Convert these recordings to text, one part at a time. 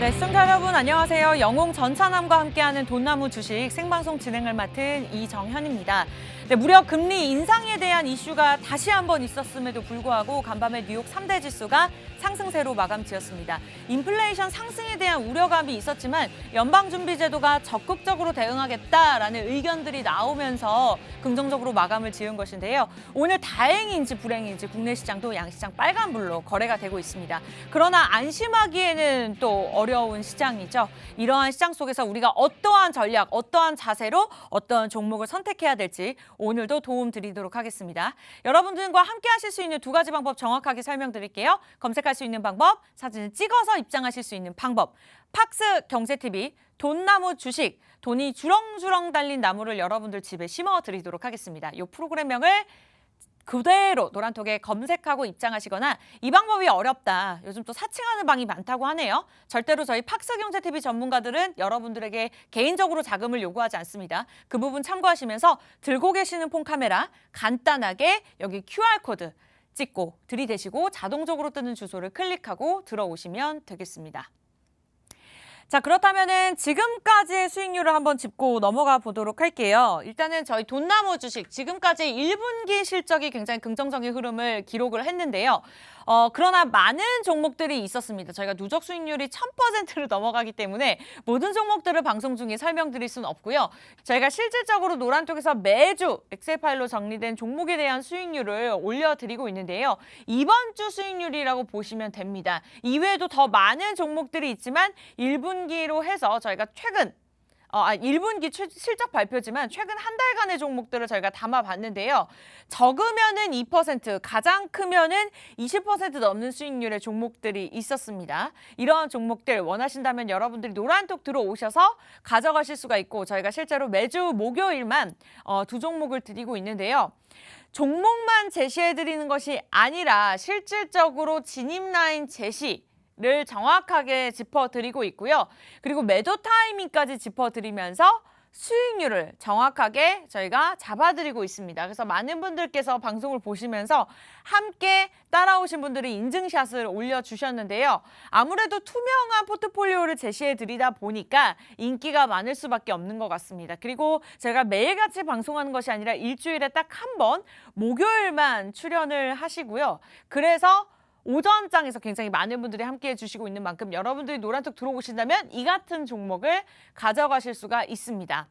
네, 시청자 여러분 안녕하세요. 영웅 전찬함과 함께하는 돈나무 주식 생방송 진행을 맡은 이정현입니다. 네, 무려 금리 인상에 대한 이슈가 다시 한번 있었음에도 불구하고 간밤에 뉴욕 3대 지수가 상승세로 마감 지었습니다. 인플레이션 상승에 대한 우려감이 있었지만 연방준비제도가 적극적으로 대응하겠다라는 의견들이 나오면서 긍정적으로 마감을 지은 것인데요. 오늘 다행인지 불행인지 국내 시장도 양시장 빨간불로 거래가 되고 있습니다. 그러나 안심하기에는 또 어려운 시장이죠. 이러한 시장 속에서 우리가 어떠한 전략, 어떠한 자세로 어떠한 종목을 선택해야 될지 오늘도 도움 드리도록 하겠습니다. 여러분들과 함께 하실 수 있는 두 가지 방법 정확하게 설명드릴게요. 검색할 수 있는 방법, 사진을 찍어서 입장하실 수 있는 방법. 팍스 경제TV, 돈나무 주식, 돈이 주렁주렁 달린 나무를 여러분들 집에 심어드리도록 하겠습니다. 이 프로그램명을 그대로 노란톡에 검색하고 입장하시거나 이 방법이 어렵다. 요즘 또 사칭하는 방이 많다고 하네요. 절대로 저희 팍스경제TV 전문가들은 여러분들에게 개인적으로 자금을 요구하지 않습니다. 그 부분 참고하시면서 들고 계시는 폰 카메라 간단하게 여기 QR코드 찍고 들이대시고 자동적으로 뜨는 주소를 클릭하고 들어오시면 되겠습니다. 자, 그렇다면은 지금까지의 수익률을 한번 짚고 넘어가 보도록 할게요. 일단은 저희 돈나무 주식 지금까지 1분기 실적이 굉장히 긍정적인 흐름을 기록을 했는데요. 그러나 많은 종목들이 있었습니다. 저희가 누적 수익률이 1000%를 넘어가기 때문에 모든 종목들을 방송 중에 설명드릴 수는 없고요. 저희가 실질적으로 노란톡에서 매주 엑셀 파일로 정리된 종목에 대한 수익률을 올려드리고 있는데요. 이번 주 수익률이라고 보시면 됩니다. 이외에도 더 많은 종목들이 있지만 1분기로 해서 저희가 최근 1분기 실적 발표지만 최근 한 달간의 종목들을 저희가 담아봤는데요. 적으면은 2%, 가장 크면은 20% 넘는 수익률의 종목들이 있었습니다. 이러한 종목들 원하신다면 여러분들이 노란톡 들어오셔서 가져가실 수가 있고 저희가 실제로 매주 목요일만 두 종목을 드리고 있는데요. 종목만 제시해드리는 것이 아니라 실질적으로 진입 라인 제시 를 정확하게 짚어드리고 있고요. 그리고 매도 타이밍까지 짚어드리면서 수익률을 정확하게 저희가 잡아드리고 있습니다. 그래서 많은 분들께서 방송을 보시면서 함께 따라오신 분들이 인증샷을 올려주셨는데요. 아무래도 투명한 포트폴리오를 제시해드리다 보니까 인기가 많을 수밖에 없는 것 같습니다. 그리고 제가 매일같이 방송하는 것이 아니라 일주일에 딱 한 번 목요일만 출연을 하시고요. 그래서 오전장에서 굉장히 많은 분들이 함께해 주시고 있는 만큼 여러분들이 노란톡 들어오신다면 이 같은 종목을 가져가실 수가 있습니다.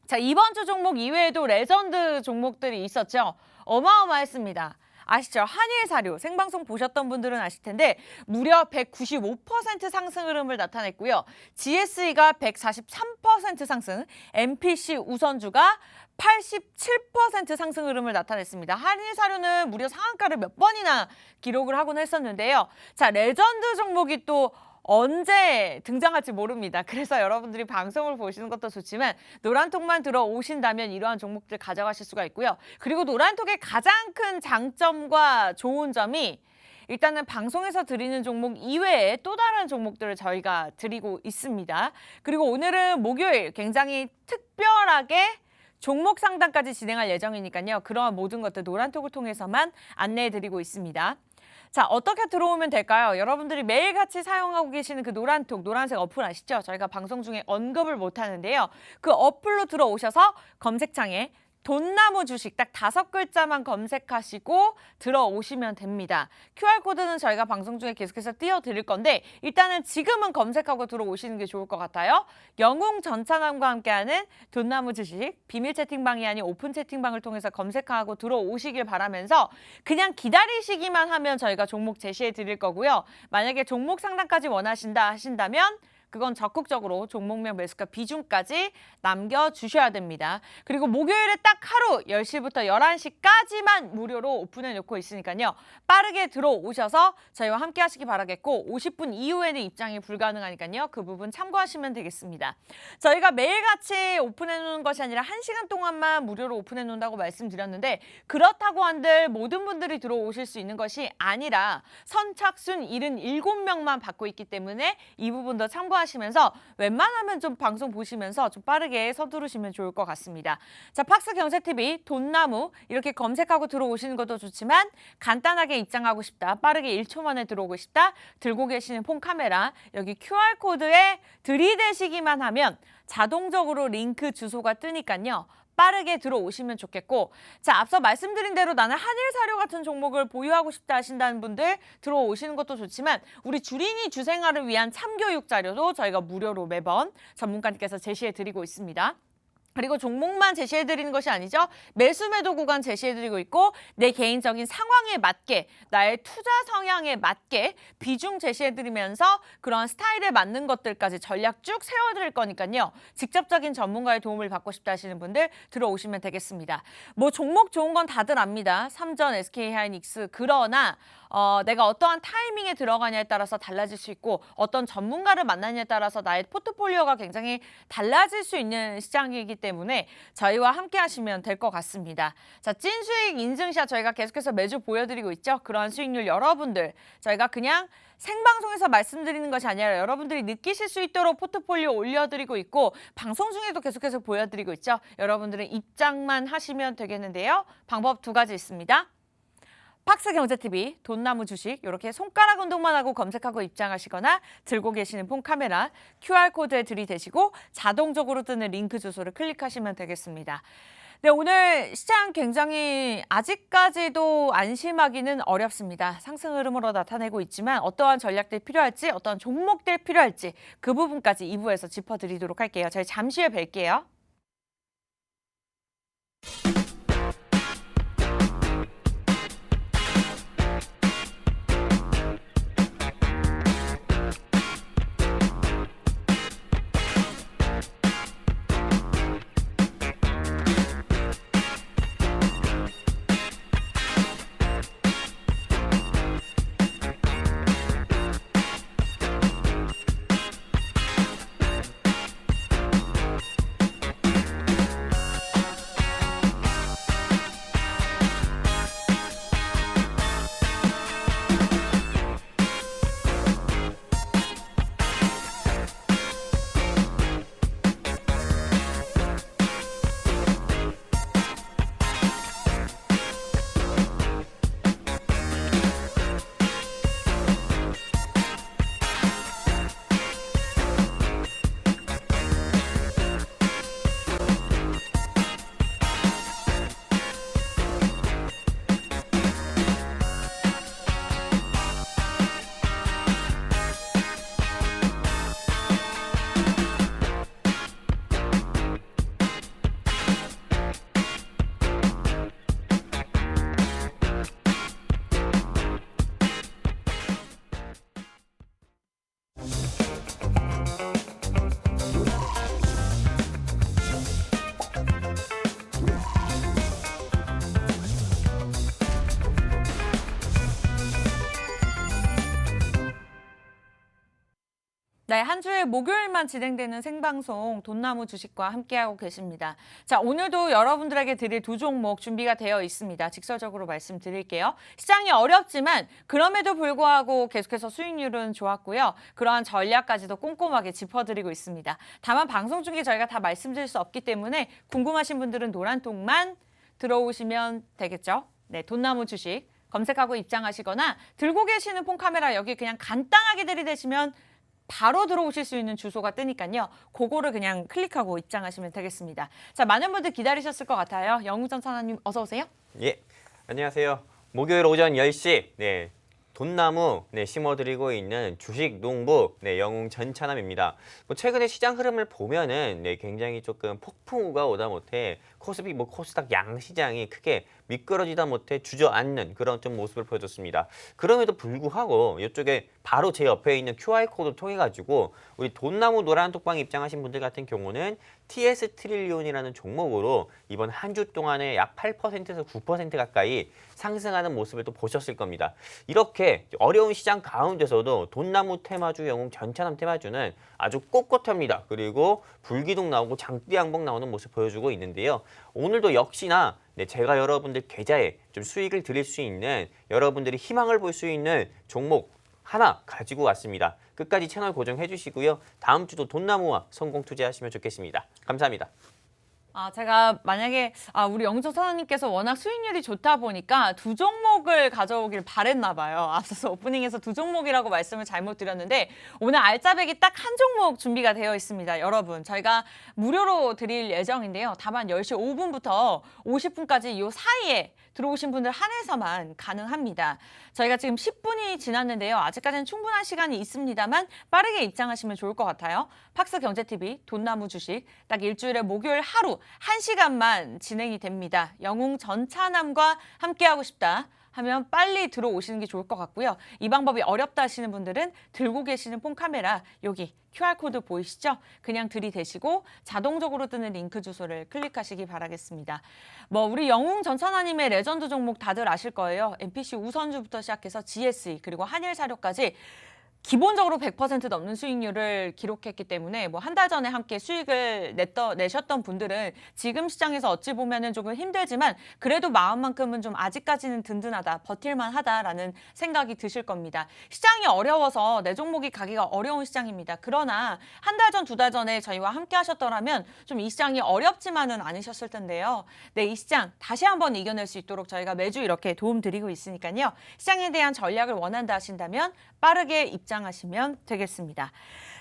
자, 이번 주 종목 이외에도 레전드 종목들이 있었죠. 어마어마했습니다. 아시죠? 한일사료 생방송 보셨던 분들은 아실 텐데 무려 195% 상승 흐름을 나타냈고요. GSE가 143% 상승, MPC 우선주가 87% 상승 흐름을 나타냈습니다. 한일사료는 무려 상한가를 몇 번이나 기록을 하곤 했었는데요. 자, 레전드 종목이 또 언제 등장할지 모릅니다. 그래서 여러분들이 방송을 보시는 것도 좋지만 노란톡만 들어오신다면 이러한 종목들 가져가실 수가 있고요. 그리고 노란톡의 가장 큰 장점과 좋은 점이 일단은 방송에서 드리는 종목 이외에 또 다른 종목들을 저희가 드리고 있습니다. 그리고 오늘은 목요일 굉장히 특별하게 종목 상담까지 진행할 예정이니까요. 그러한 모든 것들 노란톡을 통해서만 안내해드리고 있습니다. 자, 어떻게 들어오면 될까요? 여러분들이 매일같이 사용하고 계시는 그 노란톡, 노란색 어플 아시죠? 저희가 방송 중에 언급을 못하는데요. 그 어플로 들어오셔서 검색창에 돈나무 주식 딱 5글자만 검색하시고 들어오시면 됩니다. QR코드는 저희가 방송 중에 계속해서 띄워드릴 건데 일단은 지금은 검색하고 들어오시는 게 좋을 것 같아요. 영웅 전찬함과 함께하는 돈나무 주식 비밀 채팅방이 아닌 오픈 채팅방을 통해서 검색하고 들어오시길 바라면서 그냥 기다리시기만 하면 저희가 종목 제시해 드릴 거고요. 만약에 종목 상담까지 원하신다 하신다면 그건 적극적으로 종목명 매수가 비중까지 남겨주셔야 됩니다. 그리고 목요일에 딱 하루 10시부터 11시까지만 무료로 오픈해 놓고 있으니까요. 빠르게 들어오셔서 저희와 함께 하시기 바라겠고 50분 이후에는 입장이 불가능하니까요. 그 부분 참고하시면 되겠습니다. 저희가 매일같이 오픈해 놓는 것이 아니라 1시간 동안만 무료로 오픈해 놓는다고 말씀드렸는데 그렇다고 한들 모든 분들이 들어오실 수 있는 것이 아니라 선착순 77명만 받고 있기 때문에 이 부분도 참고하시면 참고하시면서 웬만하면 좀 방송 보시면서 좀 빠르게 서두르시면 좋을 것 같습니다. 자, 팍스경제TV 돈나무 이렇게 검색하고 들어오시는 것도 좋지만 간단하게 입장하고 싶다, 빠르게 1초 만에 들어오고 싶다, 들고 계시는 폰 카메라 여기 QR코드에 들이대시기만 하면 자동적으로 링크 주소가 뜨니까요. 빠르게 들어오시면 좋겠고, 자, 앞서 말씀드린 대로 나는 한일사료 같은 종목을 보유하고 싶다 하신다는 분들 들어오시는 것도 좋지만 우리 주린이 주생활을 위한 참교육 자료도 저희가 무료로 매번 전문가님께서 제시해드리고 있습니다. 그리고 종목만 제시해드리는 것이 아니죠. 매수 매도 구간 제시해드리고 있고 내 개인적인 상황에 맞게 나의 투자 성향에 맞게 비중 제시해드리면서 그런 스타일에 맞는 것들까지 전략 쭉 세워드릴 거니까요. 직접적인 전문가의 도움을 받고 싶다 하시는 분들 들어오시면 되겠습니다. 뭐 종목 좋은 건 다들 압니다. 삼전, SK하이닉스. 그러나 내가 어떠한 타이밍에 들어가냐에 따라서 달라질 수 있고 어떤 전문가를 만나냐에 따라서 나의 포트폴리오가 굉장히 달라질 수 있는 시장이기 때문에 저희와 함께 하시면 될 것 같습니다. 자, 찐수익 인증샷 저희가 계속해서 매주 보여드리고 있죠. 그러한 수익률 여러분들 저희가 그냥 생방송에서 말씀드리는 것이 아니라 여러분들이 느끼실 수 있도록 포트폴리오 올려드리고 있고 방송 중에도 계속해서 보여드리고 있죠. 여러분들은 입장만 하시면 되겠는데요. 방법 두 가지 있습니다. 팍스경제TV 돈나무 주식 이렇게 손가락 운동만 하고 검색하고 입장하시거나 들고 계시는 폰 카메라 QR코드에 들이대시고 자동적으로 뜨는 링크 주소를 클릭하시면 되겠습니다. 네, 오늘 시장 굉장히 아직까지도 안심하기는 어렵습니다. 상승 흐름으로 나타내고 있지만 어떠한 전략들이 필요할지 어떠한 종목들이 필요할지 그 부분까지 2부에서 짚어드리도록 할게요. 저희 잠시 후에 뵐게요. 네, 한 주에 목요일만 진행되는 생방송 돈나무 주식과 함께하고 계십니다. 자, 오늘도 여러분들에게 드릴 두 종목 준비가 되어 있습니다. 직설적으로 말씀드릴게요. 시장이 어렵지만 그럼에도 불구하고 계속해서 수익률은 좋았고요. 그러한 전략까지도 꼼꼼하게 짚어드리고 있습니다. 다만 방송 중에 저희가 다 말씀드릴 수 없기 때문에 궁금하신 분들은 노란통만 들어오시면 되겠죠. 네, 돈나무 주식 검색하고 입장하시거나 들고 계시는 폰 카메라 여기 그냥 간단하게 들이대시면 바로 들어오실 수 있는 주소가 뜨니까요. 그거를 그냥 클릭하고 입장하시면 되겠습니다. 자, 많은 분들 기다리셨을 것 같아요. 영우전 사장님 어서 오세요. 예, 안녕하세요. 목요일 오전 10시 돈나무 심어드리고 있는 주식농부 영웅 전찬함입니다. 최근에 시장 흐름을 보면은 굉장히 조금 폭풍우가 오다 못해 코스피 코스닥 양시장이 크게 미끄러지다 못해 주저앉는 그런 좀 모습을 보여줬습니다. 그럼에도 불구하고 이쪽에 바로 제 옆에 있는 QR코드 통해 가지고 우리 돈나무 노란 톡방 입장하신 분들 같은 경우는 TS 트릴리온이라는 종목으로 이번 한 주 동안에 약 8%에서 9% 가까이 상승하는 모습을 또 보셨을 겁니다. 이렇게 어려운 시장 가운데서도 돈나무 테마주 영웅 전찬함 테마주는 아주 꼿꼿합니다. 그리고 불기둥 나오고 장대 양봉 나오는 모습 보여주고 있는데요. 오늘도 역시나 제가 여러분들 계좌에 좀 수익을 드릴 수 있는 여러분들이 희망을 볼 수 있는 종목 하나 가지고 왔습니다. 끝까지 채널 고정해 주시고요. 다음 주도 돈나무와 성공 투자하시면 좋겠습니다. 감사합니다. 제가 만약에 우리 영조 선생님께서 워낙 수익률이 좋다 보니까 두 종목을 가져오길 바랬나 봐요. 앞서서 오프닝에서 두 종목이라고 말씀을 잘못 드렸는데 오늘 알짜배기 딱 한 종목 준비가 되어 있습니다. 여러분 저희가 무료로 드릴 예정인데요. 다만 10시 5분부터 50분까지 이 사이에 들어오신 분들 한해서만 가능합니다. 저희가 지금 10분이 지났는데요. 아직까지는 충분한 시간이 있습니다만 빠르게 입장하시면 좋을 것 같아요. 팍스경제TV 돈나무 주식 딱 일주일에 목요일 하루 1시간만 진행이 됩니다. 영웅 전차남과 함께하고 싶다 하면 빨리 들어오시는 게 좋을 것 같고요. 이 방법이 어렵다 하시는 분들은 들고 계시는 폰카메라 여기 QR코드 보이시죠? 그냥 들이대시고 자동적으로 뜨는 링크 주소를 클릭하시기 바라겠습니다. 우리 영웅 전차나님의 레전드 종목 다들 아실 거예요. MPC 우선주부터 시작해서 GSE 그리고 한일사료까지 기본적으로 100% 넘는 수익률을 기록했기 때문에 한 달 전에 함께 수익을 내셨던 분들은 지금 시장에서 어찌 보면은 조금 힘들지만 그래도 마음만큼은 좀 아직까지는 든든하다, 버틸만 하다라는 생각이 드실 겁니다. 시장이 어려워서 내 종목이 가기가 어려운 시장입니다. 그러나 한 달 전, 두 달 전에 저희와 함께 하셨더라면 좀 이 시장이 어렵지만은 않으셨을 텐데요. 네, 이 시장 다시 한번 이겨낼 수 있도록 저희가 매주 이렇게 도움 드리고 있으니까요. 시장에 대한 전략을 원한다 하신다면 빠르게 입장하시면 되겠습니다.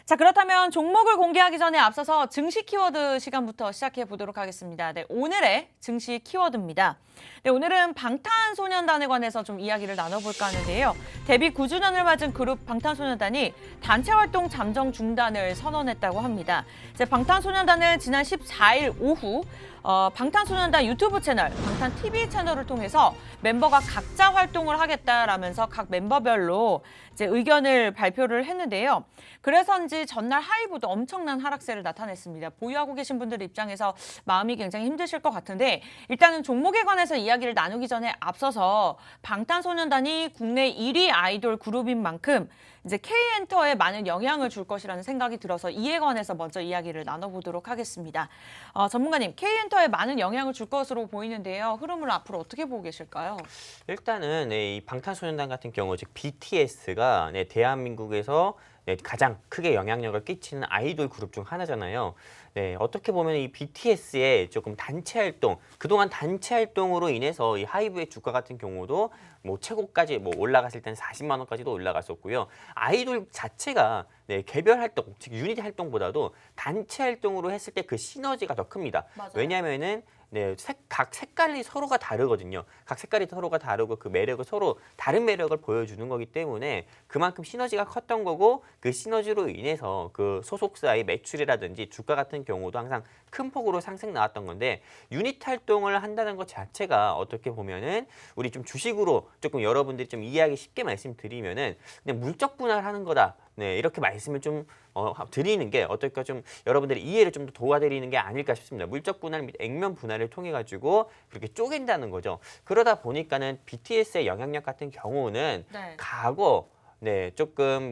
자, 그렇다면 종목을 공개하기 전에 앞서서 증시 키워드 시간부터 시작해 보도록 하겠습니다. 네, 오늘의 증시 키워드입니다. 네, 오늘은 방탄소년단에 관해서 좀 이야기를 나눠볼까 하는데요. 데뷔 9주년을 맞은 그룹 방탄소년단이 단체 활동 잠정 중단을 선언했다고 합니다. 방탄소년단은 지난 14일 오후 방탄소년단 유튜브 채널, 방탄TV 채널을 통해서 멤버가 각자 활동을 하겠다라면서 각 멤버별로 의견을 발표를 했는데요. 그래서인지 전날 하이브도 엄청난 하락세를 나타냈습니다. 보유하고 계신 분들 입장에서 마음이 굉장히 힘드실 것 같은데 일단은 종목에 관해서 이야기를 나누기 전에 앞서서 방탄소년단이 국내 1위 아이돌 그룹인 만큼 K엔터에 많은 영향을 줄 것이라는 생각이 들어서 이에 관해서 먼저 이야기를 나눠보도록 하겠습니다. 전문가님, K엔터에 많은 영향을 줄 것으로 보이는데요. 흐름을 앞으로 어떻게 보고 계실까요? 일단은 이 방탄소년단 같은 경우 즉 BTS가 대한민국에서 가장 크게 영향력을 끼치는 아이돌 그룹 중 하나잖아요. 네, 어떻게 보면 이 BTS의 조금 단체 활동, 그동안 단체 활동으로 인해서 이 하이브의 주가 같은 경우도 최고까지 올라갔을 때는 40만 원까지도 올라갔었고요. 아이돌 자체가 개별 활동, 즉 유닛 활동보다도 단체 활동으로 했을 때 그 시너지가 더 큽니다. 맞아요. 왜냐하면은 각 색깔이 서로가 다르거든요. 각 색깔이 서로가 다르고 그 매력을 서로 다른 매력을 보여주는 거기 때문에 그만큼 시너지가 컸던 거고 그 시너지로 인해서 그 소속사의 매출이라든지 주가 같은 경우도 항상 큰 폭으로 상승 나왔던 건데 유닛 활동을 한다는 것 자체가 어떻게 보면은 우리 좀 주식으로 조금 여러분들이 좀 이해하기 쉽게 말씀드리면은 그냥 물적 분할하는 거다. 네, 이렇게 말씀을 좀 드리는 게 어떨까 좀 여러분들의 이해를 좀 더 도와드리는 게 아닐까 싶습니다. 물적 분할 및 액면 분할을 통해 가지고 그렇게 쪼갠다는 거죠. 그러다 보니까는 BTS의 영향력 같은 경우는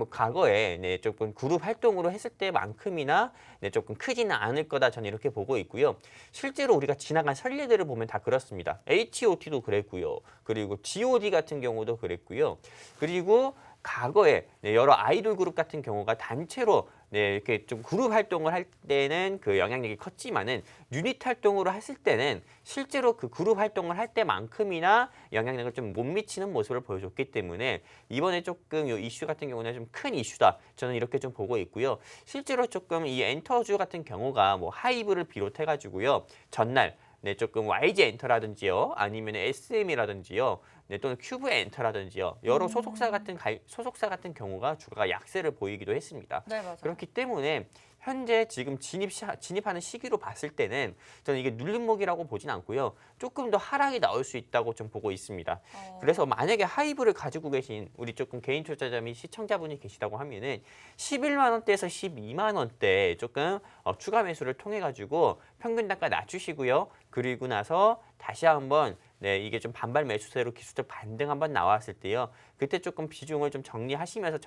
과거에 조금 그룹 활동으로 했을 때만큼이나 조금 크지는 않을 거다 저는 이렇게 보고 있고요. 실제로 우리가 지나간 선례들을 보면 다 그렇습니다. H.O.T도 그랬고요. 그리고 G.O.D 같은 경우도 그랬고요. 그리고 과거에 여러 아이돌 그룹 같은 경우가 단체로 이렇게 좀 그룹 활동을 할 때는 그 영향력이 컸지만은 유닛 활동으로 했을 때는 실제로 그 그룹 활동을 할 때만큼이나 영향력을 좀 못 미치는 모습을 보여줬기 때문에 이번에 조금 이 이슈 같은 경우는 좀 큰 이슈다. 저는 이렇게 좀 보고 있고요. 실제로 조금 이 엔터주 같은 경우가 하이브를 비롯해 가지고요. 전날 조금 YG 엔터라든지요, 아니면 SM이라든지요, 또는 큐브 엔터라든지요, 여러 소속사 같은 경우가 주가가 약세를 보이기도 했습니다. 네, 맞아요. 그렇기 때문에 현재 지금 진입하는 시기로 봤을 때는 저는 이게 눌림목이라고 보진 않고요. 조금 더 하락이 나올 수 있다고 좀 보고 있습니다. 그래서 만약에 하이브를 가지고 계신 우리 조금 개인 투자자 및 시청자분이 계시다고 하면은 11만 원대에서 12만 원대 조금 추가 매수를 통해 가지고 평균 단가 낮추시고요. 그리고 나서 다시 한번 이게 좀 반발 매수세로 기술적 반등 한번 나왔을 때요. 그때 조금 비중을 좀 정리하시면서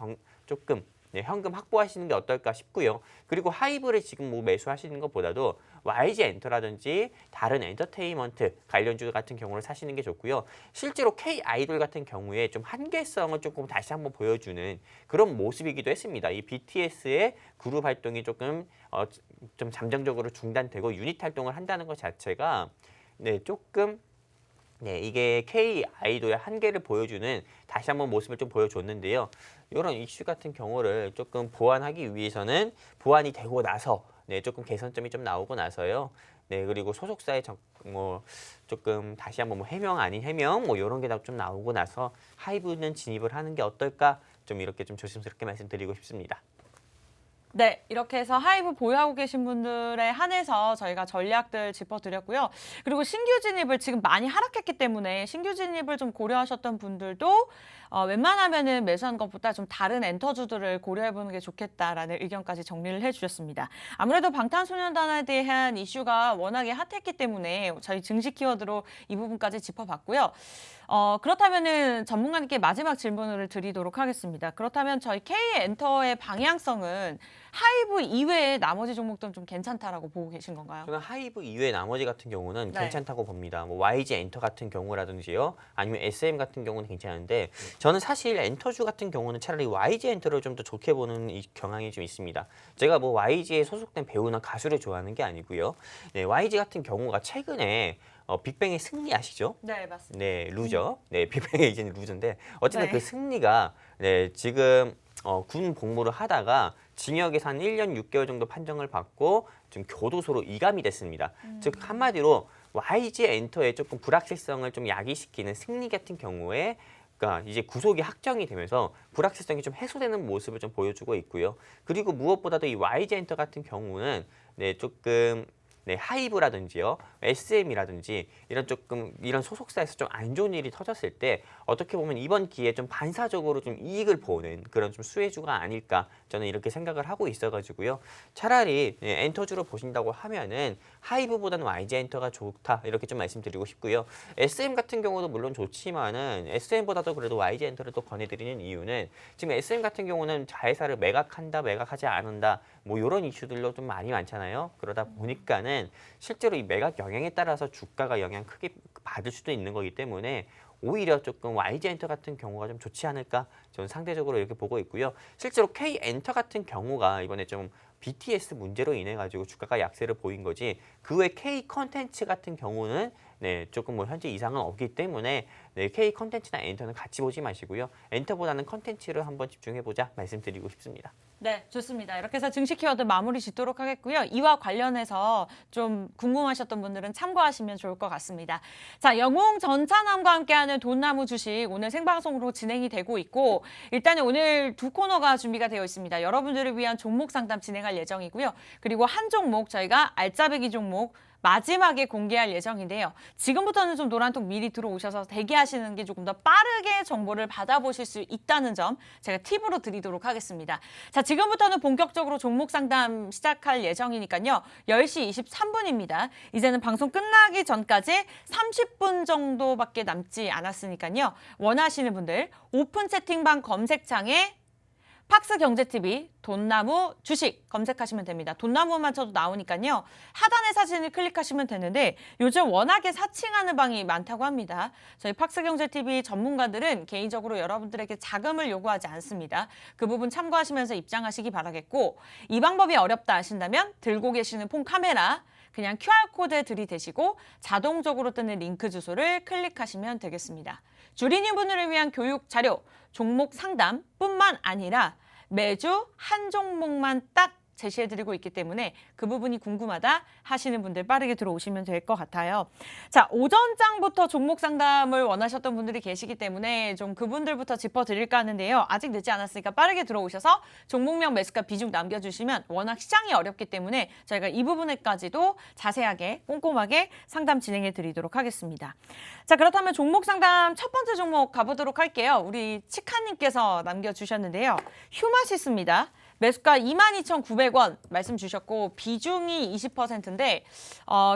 조금 네, 현금 확보하시는 게 어떨까 싶고요. 그리고 하이브를 지금 뭐 매수하시는 것보다도 YG 엔터라든지 다른 엔터테인먼트 관련주 같은 경우를 사시는 게 좋고요. 실제로 K 아이돌 같은 경우에 좀 한계성을 조금 다시 한번 보여주는 그런 모습이기도 했습니다. 이 BTS의 그룹 활동이 조금 좀 잠정적으로 중단되고 유닛 활동을 한다는 것 자체가 네, 조금 네, 이게 K 아이돌의 한계를 보여주는 다시 한번 모습을 좀 보여줬는데요. 이런 이슈 같은 경우를 조금 보완하기 위해서는 보완이 되고 나서 네, 조금 개선점이 좀 나오고 나서요. 네, 그리고 소속사의 뭐 조금 다시 한번 뭐 해명 아닌 해명 뭐 이런 게 좀 나오고 나서 하이브는 진입을 하는 게 어떨까 좀 이렇게 좀 조심스럽게 말씀드리고 싶습니다. 네, 이렇게 해서 하이브 보유하고 계신 분들에 한해서 저희가 전략들 짚어드렸고요. 그리고 신규 진입을 지금 많이 하락했기 때문에 신규 진입을 좀 고려하셨던 분들도 웬만하면은 매수하는 것보다 좀 다른 엔터주들을 고려해보는 게 좋겠다라는 의견까지 정리를 해주셨습니다. 아무래도 방탄소년단에 대한 이슈가 워낙에 핫했기 때문에 저희 증시 키워드로 이 부분까지 짚어봤고요. 그렇다면은 전문가님께 마지막 질문을 드리도록 하겠습니다. 그렇다면 저희 K엔터의 방향성은 하이브 이외에 나머지 종목들은 좀 괜찮다라고 보고 계신 건가요? 저는 하이브 이외 나머지 같은 경우는 네. 괜찮다고 봅니다. 뭐 YG 엔터 같은 경우라든지요, 아니면 SM 같은 경우는 괜찮은데 저는 사실 엔터주 같은 경우는 차라리 YG 엔터를 좀 더 좋게 보는 이 경향이 좀 있습니다. 제가 뭐 YG에 소속된 배우나 가수를 좋아하는 게 아니고요. 네, YG 같은 경우가 최근에 빅뱅의 승리 아시죠? 네, 맞습니다. 네, 루저. 네, 빅뱅의 이제는 루저인데 어쨌든 네. 그 승리가 네, 지금 군 복무를 하다가 징역에서 한 1년 6개월 정도 판정을 받고 좀 교도소로 이감이 됐습니다. 즉 한마디로 YG 엔터의 조금 불확실성을 좀 야기시키는 승리 같은 경우에 그러니까 이제 구속이 확정이 되면서 불확실성이 좀 해소되는 모습을 좀 보여주고 있고요. 그리고 무엇보다도 이 YG 엔터 같은 경우는 네, 조금 네, 하이브라든지요, SM이라든지 이런 소속사에서 좀 안 좋은 일이 터졌을 때 어떻게 보면 이번 기회에 좀 반사적으로 좀 이익을 보는 그런 좀 수혜주가 아닐까 저는 이렇게 생각을 하고 있어가지고요. 차라리 엔터주로 보신다고 하면은 하이브보다는 YG 엔터가 좋다 이렇게 좀 말씀드리고 싶고요. SM 같은 경우도 물론 좋지만은 SM보다도 그래도 YG 엔터를 또 권해드리는 이유는 지금 SM 같은 경우는 자회사를 매각한다, 매각하지 않는다 뭐 이런 이슈들로 좀 많이 많잖아요. 그러다 보니까는 실제로 이 매각 영향에 따라서 주가가 영향 크게 받을 수도 있는 거기 때문에 오히려 조금 YG 엔터 같은 경우가 좀 좋지 않을까 저는 상대적으로 이렇게 보고 있고요. 실제로 K 엔터 같은 경우가 이번에 좀 BTS 문제로 인해 가지고 주가가 약세를 보인 거지 그 외 K 컨텐츠 같은 경우는 네, 조금 뭐 현재 이상은 없기 때문에 네, K 컨텐츠나 엔터는 같이 보지 마시고요. 엔터보다는 컨텐츠를 한번 집중해 보자 말씀드리고 싶습니다. 네, 좋습니다. 이렇게 해서 증시 키워드 마무리 짓도록 하겠고요. 이와 관련해서 좀 궁금하셨던 분들은 참고하시면 좋을 것 같습니다. 자, 영웅 전찬함과 함께하는 돈나무 주식 오늘 생방송으로 진행이 되고 있고 일단은 오늘 두 코너가 준비가 되어 있습니다. 여러분들을 위한 종목 상담 진행할 예정이고요. 그리고 한 종목 저희가 알짜배기 종목 마지막에 공개할 예정인데요. 지금부터는 좀 노란톡 미리 들어오셔서 대기하시는 게 조금 더 빠르게 정보를 받아보실 수 있다는 점 제가 팁으로 드리도록 하겠습니다. 자, 지금부터는 본격적으로 종목 상담 시작할 예정이니까요. 10시 23분입니다. 이제는 방송 끝나기 전까지 30분 정도밖에 남지 않았으니까요. 원하시는 분들 오픈 채팅방 검색창에 팍스경제TV 돈나무 주식 검색하시면 됩니다. 돈나무만 쳐도 나오니까요. 하단의 사진을 클릭하시면 되는데 요즘 워낙에 사칭하는 방이 많다고 합니다. 저희 팍스경제TV 전문가들은 개인적으로 여러분들에게 자금을 요구하지 않습니다. 그 부분 참고하시면서 입장하시기 바라겠고 이 방법이 어렵다 하신다면 들고 계시는 폰 카메라 그냥 QR코드 들이대시고 자동적으로 뜨는 링크 주소를 클릭하시면 되겠습니다. 주린이 분들을 위한 교육 자료, 종목 상담뿐만 아니라 매주 한 종목만 딱 제시해드리고 있기 때문에 그 부분이 궁금하다 하시는 분들 빠르게 들어오시면 될 것 같아요. 자, 오전장부터 종목 상담을 원하셨던 분들이 계시기 때문에 좀 그분들부터 짚어드릴까 하는데요. 아직 늦지 않았으니까 빠르게 들어오셔서 종목명 매수가 비중 남겨주시면 워낙 시장이 어렵기 때문에 저희가 이 부분에까지도 자세하게 꼼꼼하게 상담 진행해 드리도록 하겠습니다. 자, 그렇다면 종목 상담 첫 번째 종목 가보도록 할게요. 우리 치카님께서 남겨주셨는데요. 휴마시스입니다. 매수가 22,900원 말씀 주셨고 비중이 20%인데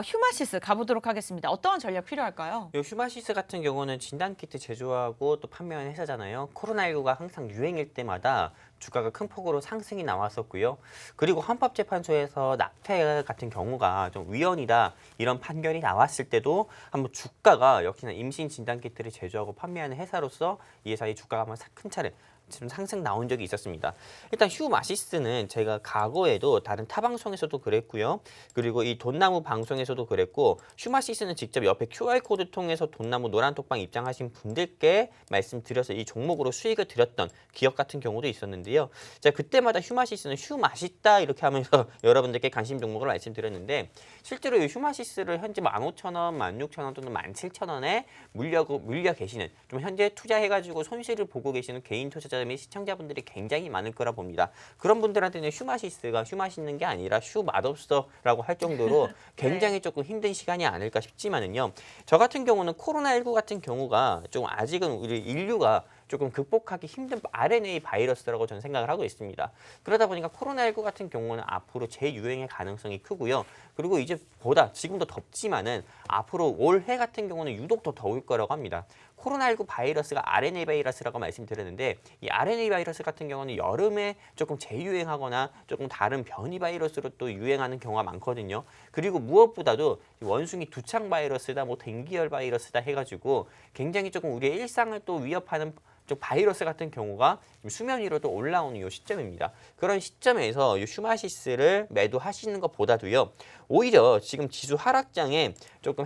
휴마시스 가보도록 하겠습니다. 어떤 전략 필요할까요? 이 휴마시스 같은 경우는 진단키트 제조하고 또 판매하는 회사잖아요. 코로나19가 항상 유행일 때마다 주가가 큰 폭으로 상승이 나왔었고요. 그리고 헌법재판소에서 낙태 같은 경우가 좀 위헌이다 이런 판결이 나왔을 때도 한번 주가가 역시나 임신 진단키트를 제조하고 판매하는 회사로서 이 회사의 주가가 한번 큰 차례 지금 상승 나온 적이 있었습니다. 일단 휴마시스는 제가 과거에도 다른 타 방송에서도 그랬고요. 그리고 이 돈나무 방송에서도 그랬고 휴마시스는 직접 옆에 QR코드 통해서 돈나무 노란톡방 입장하신 분들께 말씀드려서 이 종목으로 수익을 드렸던 기업 같은 경우도 있었는데요. 제가 그때마다 휴마시스는 휴 맛있다 이렇게 하면서 여러분들께 관심 종목을 말씀드렸는데 실제로 이 휴마시스를 현재 15,000원, 16,000원 또는 17,000원에 물려 계시는 좀 현재 투자해가지고 손실을 보고 계시는 개인 투자자 및 시청자분들이 굉장히 많을 거라 봅니다. 그런 분들한테는 휴마시스가 휴 맛있는 게 아니라 휴 맛없어라고 할 정도로 굉장히 조금 힘든 시간이 아닐까 싶지만은요. 저 같은 경우는 코로나19 같은 경우가 좀 아직은 우리 인류가 조금 극복하기 힘든 RNA 바이러스라고 저는 생각을 하고 있습니다. 그러다 보니까 코로나19 같은 경우는 앞으로 재유행의 가능성이 크고요. 그리고 이제 보다 지금도 덥지만은 앞으로 올해 같은 경우는 유독 더 더울 거라고 합니다. 코로나19 바이러스가 RNA 바이러스라고 말씀드렸는데 이 RNA 바이러스 같은 경우는 여름에 조금 재유행하거나 조금 다른 변이 바이러스로 또 유행하는 경우가 많거든요. 그리고 무엇보다도 원숭이 두창 바이러스다, 뭐 댕기열 바이러스다 해가지고 굉장히 조금 우리의 일상을 또 위협하는 좀 바이러스 같은 경우가 수면 위로도 올라오는 이 시점입니다. 그런 시점에서 이 휴마시스를 매도하시는 것보다도요. 오히려 지금 지수 하락장에 조금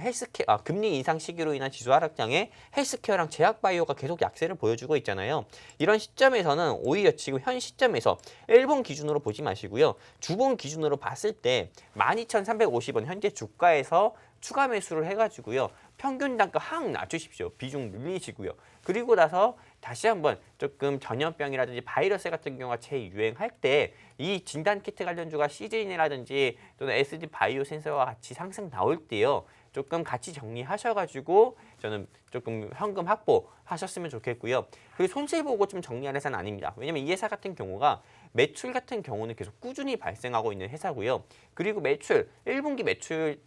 금리 인상 시기로 인한 지수 하락장에 헬스케어랑 제약바이오가 계속 약세를 보여주고 있잖아요. 이런 시점에서는 오히려 지금 현 시점에서 일본 기준으로 보지 마시고요. 주봉 기준으로 봤을 때 12,350원 현재 주가에서 추가 매수를 해가지고요. 평균 단가 확 낮추십시오. 비중 늘리시고요. 그리고 나서 다시 한번 조금 전염병이라든지 바이러스 같은 경우가 재유행할 때 이 진단키트 관련주가 시즈인이라든지 또는 SD 바이오 센서와 같이 상승 나올 때요. 조금 같이 정리하셔가지고 저는 조금 현금 확보하셨으면 좋겠고요. 그리고 손실 보고 좀 정리할 회사는 아닙니다. 왜냐면 이 회사 같은 경우가 매출 같은 경우는 계속 꾸준히 발생하고 있는 회사고요. 그리고 매출 1분기 매출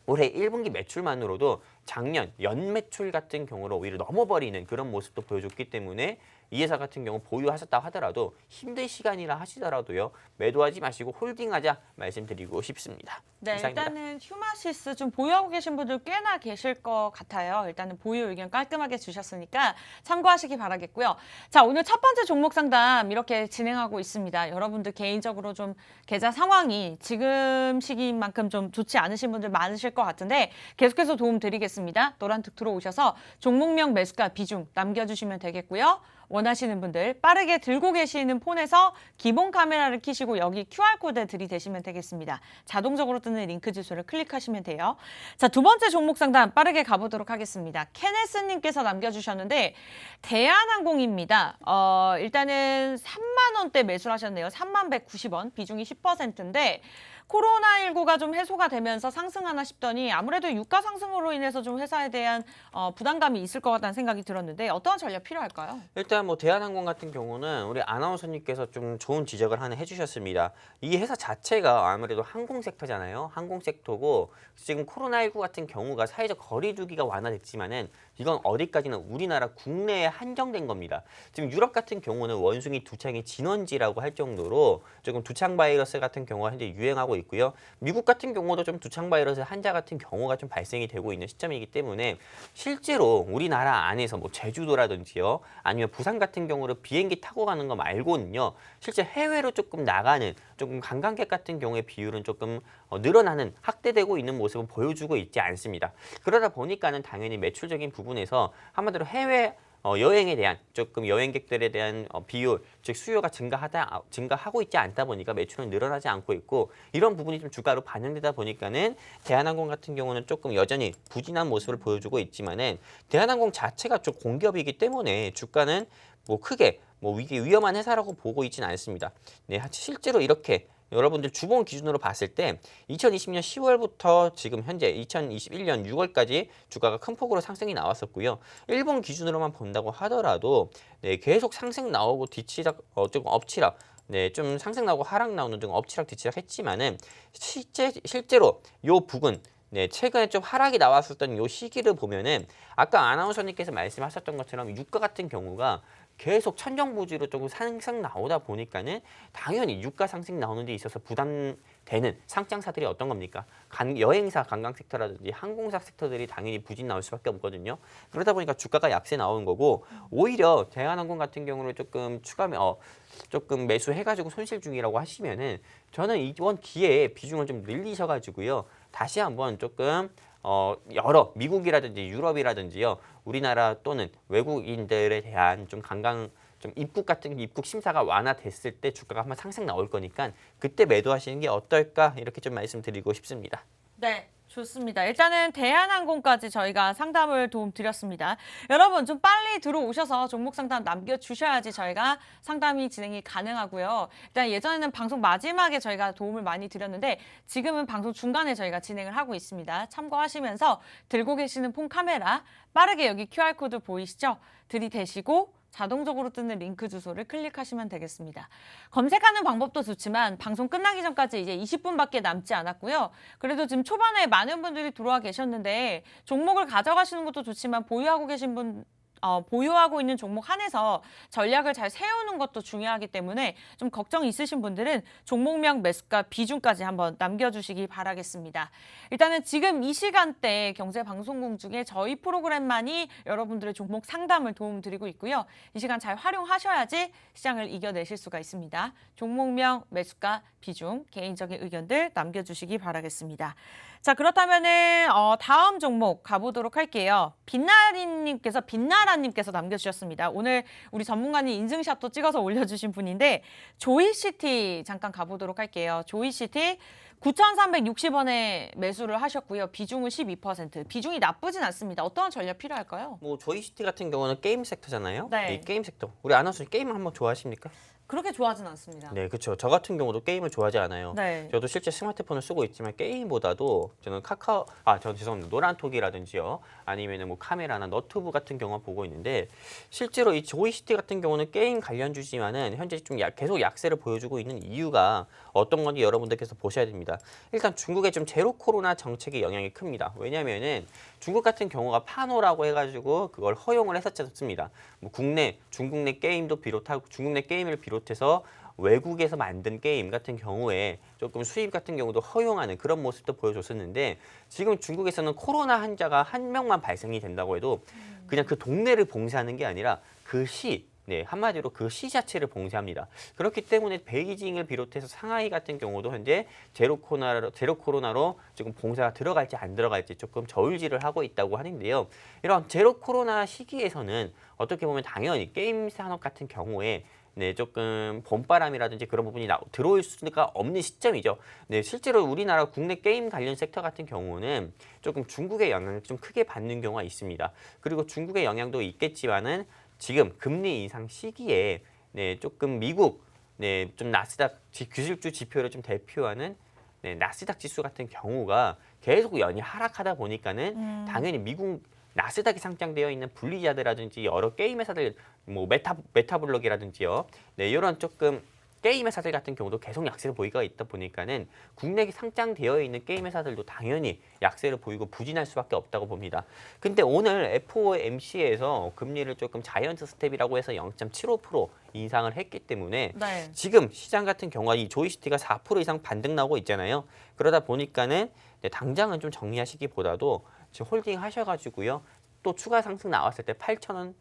올해 1분기 매출만으로도 작년 연 매출 같은 경우로 오히려 넘어버리는 그런 모습도 보여줬기 때문에 이 회사 같은 경우 보유하셨다 하더라도 힘든 시간이라 하시더라도요. 매도하지 마시고 홀딩하자 말씀드리고 싶습니다. 네, 이상입니다. 일단은 휴마시스 좀 보유하고 계신 분들 꽤나 계실 것 같아요. 일단은 보유 의견 깔끔하게 주셨으니까 참고하시기 바라겠고요. 자, 오늘 첫 번째 종목 상담 이렇게 진행하고 있습니다. 여러분들 개인적으로 좀 계좌 상황이 지금 시기인 만큼 좀 좋지 않으신 분들 많으실 것 같은데 계속해서 도움 드리겠습니다. 노란특 들어오셔서 종목명 매수가 비중 남겨주시면 되겠고요. 원하시는 분들 빠르게 들고 계시는 폰에서 기본 카메라를 켜시고 여기 QR코드 들이대시면 되겠습니다. 자동적으로 뜨는 링크 주소를 클릭하시면 돼요. 자, 두 번째 종목 상담 빠르게 가보도록 하겠습니다. 케네스님께서 남겨주셨는데 대한항공입니다. 일단은 3만 원대 매수를 하셨네요. 3190원 비중이 10%인데 코로나19가 좀 해소가 되면서 상승하나 싶더니 아무래도 유가 상승으로 인해서 좀 회사에 대한 부담감이 있을 것 같다는 생각이 들었는데 어떠한 전략 필요할까요? 일단 뭐 대한항공 같은 경우는 우리 아나운서님께서 좀 좋은 지적을 하나 해주셨습니다. 이 회사 자체가 아무래도 항공 섹터잖아요. 항공 섹터고 지금 코로나19 같은 경우가 사회적 거리두기가 완화됐지만은 이건 어디까지나 우리나라 국내에 한정된 겁니다. 지금 유럽 같은 경우는 원숭이 두창이 진원지라고 할 정도로 조금 두창 바이러스 같은 경우가 현재 유행하고 있고요. 미국 같은 경우도 좀 두창 바이러스 환자 같은 경우가 좀 발생이 되고 있는 시점이기 때문에 실제로 우리나라 안에서 뭐 제주도라든지요, 아니면 부산 같은 경우로 비행기 타고 가는 거 말고는요, 실제 해외로 조금 나가는 조금 관광객 같은 경우의 비율은 조금 늘어나는 확대되고 있는 모습을 보여주고 있지 않습니다. 그러다 보니까는 당연히 매출적인 부분에서 한마디로 해외 여행에 대한 조금 여행객들에 대한 비율, 즉 수요가 증가하고 있지 않다 보니까 매출은 늘어나지 않고 있고 이런 부분이 좀 주가로 반영되다 보니까는 대한항공 같은 경우는 조금 여전히 부진한 모습을 보여주고 있지만은 대한항공 자체가 좀 공기업이기 때문에 주가는 뭐 크게 뭐 이게 위험한 회사라고 보고 있지는 않습니다. 네, 실제로 이렇게 여러분들 주봉 기준으로 봤을 때 2020년 10월부터 지금 현재 2021년 6월까지 주가가 큰 폭으로 상승이 나왔었고요. 일본 기준으로만 본다고 하더라도 네, 계속 상승 나오고 뒤치락 조금 엎치락 네, 좀 상승 나오고 하락 나오는 등 엎치락 뒤치락 했지만은 실제로 요 부근 네, 최근에 좀 하락이 나왔었던 요 시기를 보면은 아까 아나운서님께서 말씀하셨던 것처럼 유가 같은 경우가 계속 천정부지로 조금 상승 나오다 보니까는 당연히 유가 상승 나오는 데 있어서 부담되는 상장사들이 어떤 겁니까? 여행사, 관광 섹터라든지 항공사 섹터들이 당연히 부진 나올 수밖에 없거든요. 그러다 보니까 주가가 약세 나오는 거고 오히려 대한항공 같은 경우를 조금 매수해가지고 손실 중이라고 하시면은 저는 이번 기회에 비중을 좀 늘리셔가지고요. 다시 한번 조금 여러 미국이라든지 유럽이라든지요. 우리나라 또는 외국인들에 대한 좀 입국 심사가 완화됐을 때 주가가 한번 상승 나올 거니까 그때 매도하시는 게 어떨까 이렇게 좀 말씀드리고 싶습니다. 네. 좋습니다. 일단은 대한항공까지 저희가 상담을 도움드렸습니다. 여러분 좀 빨리 들어오셔서 종목 상담 남겨주셔야지 저희가 상담이 진행이 가능하고요. 일단 예전에는 방송 마지막에 저희가 도움을 많이 드렸는데 지금은 방송 중간에 저희가 진행을 하고 있습니다. 참고하시면서 들고 계시는 폰 카메라 빠르게 여기 QR코드 보이시죠? 들이대시고 자동적으로 뜨는 링크 주소를 클릭하시면 되겠습니다. 검색하는 방법도 좋지만 방송 끝나기 전까지 이제 20분밖에 남지 않았고요. 그래도 지금 초반에 많은 분들이 들어와 계셨는데 종목을 가져가시는 것도 좋지만 보유하고 있는 종목 한해서 전략을 잘 세우는 것도 중요하기 때문에 좀 걱정 있으신 분들은 종목명, 매수가, 비중까지 한번 남겨주시기 바라겠습니다. 일단은 지금 이 시간대 경제방송국 중에 저희 프로그램만이 여러분들의 종목 상담을 도움드리고 있고요. 이 시간 잘 활용하셔야지 시장을 이겨내실 수가 있습니다. 종목명, 매수가, 비중, 개인적인 의견들 남겨주시기 바라겠습니다. 자, 그렇다면은 다음 종목 가보도록 할게요. 빛나라님께서 남겨주셨습니다. 오늘 우리 전문가님 인증샷도 찍어서 올려주신 분인데 조이시티 잠깐 가보도록 할게요. 조이시티 9,360원에 매수를 하셨고요. 비중은 12%. 비중이 나쁘진 않습니다. 어떠한 전략 필요할까요? 뭐 조이시티 같은 경우는 게임 섹터잖아요. 네. 이 게임 섹터. 우리 아나운서님 게임을 한번 좋아하십니까? 그렇게 좋아하진 않습니다. 네, 그렇죠. 저 같은 경우도 게임을 좋아하지 않아요. 네. 저도 실제 스마트폰을 쓰고 있지만 게임보다도 저는 전 죄송합니다. 노란톡이라든지요. 아니면은 뭐 카메라나 너튜브 같은 경우 보고 있는데 실제로 이 조이시티 같은 경우는 게임 관련주지만은 현재 좀 계속 약세를 보여주고 있는 이유가 어떤 건지 여러분들께서 보셔야 됩니다. 일단 중국의 좀 제로 코로나 정책의 영향이 큽니다. 왜냐면은 중국 같은 경우가 파노라고 해가지고 그걸 허용을 했었지 않습니다. 뭐 중국 내 게임도 비롯하고 중국 내 게임을 비롯해서 외국에서 만든 게임 같은 경우에 조금 수입 같은 경우도 허용하는 그런 모습도 보여줬었는데 지금 중국에서는 코로나 환자가 한 명만 발생이 된다고 해도 그냥 그 동네를 봉쇄하는 게 아니라 한마디로 그 시 자체를 봉쇄합니다. 그렇기 때문에 베이징을 비롯해서 상하이 같은 경우도 현재 제로 코로나로 지금 봉쇄가 들어갈지 안 들어갈지 조금 저울질을 하고 있다고 하는데요. 이런 제로 코로나 시기에서는 어떻게 보면 당연히 게임 산업 같은 경우에 조금 봄바람이라든지 그런 부분이 들어올 수가 없는 시점이죠. 실제로 우리나라 국내 게임 관련 섹터 같은 경우는 조금 중국의 영향을 좀 크게 받는 경우가 있습니다. 그리고 중국의 영향도 있겠지만은 지금 금리 인상 시기에 조금 미국 좀 나스닥 기술주 지표를 좀 대표하는 나스닥 지수 같은 경우가 계속 연이 하락하다 보니까는 당연히 미국 나스닥에 상장되어 있는 분리자들이라든지 여러 게임 회사들 뭐 메타블록이라든지요. 이런 조금 게임 회사들 같은 경우도 계속 약세를 보이고 있다 보니까는 국내에 상장되어 있는 게임 회사들도 당연히 약세를 보이고 부진할 수밖에 없다고 봅니다. 근데 오늘 FOMC에서 금리를 조금 자이언트 스텝이라고 해서 0.75% 인상을 했기 때문에 네. 지금 시장 같은 경우가 이 조이시티가 4% 이상 반등 나오고 있잖아요. 그러다 보니까는 당장은 좀 정리하시기보다도 지금 홀딩 하셔가지고요. 또 추가 상승 나왔을 때 8,000원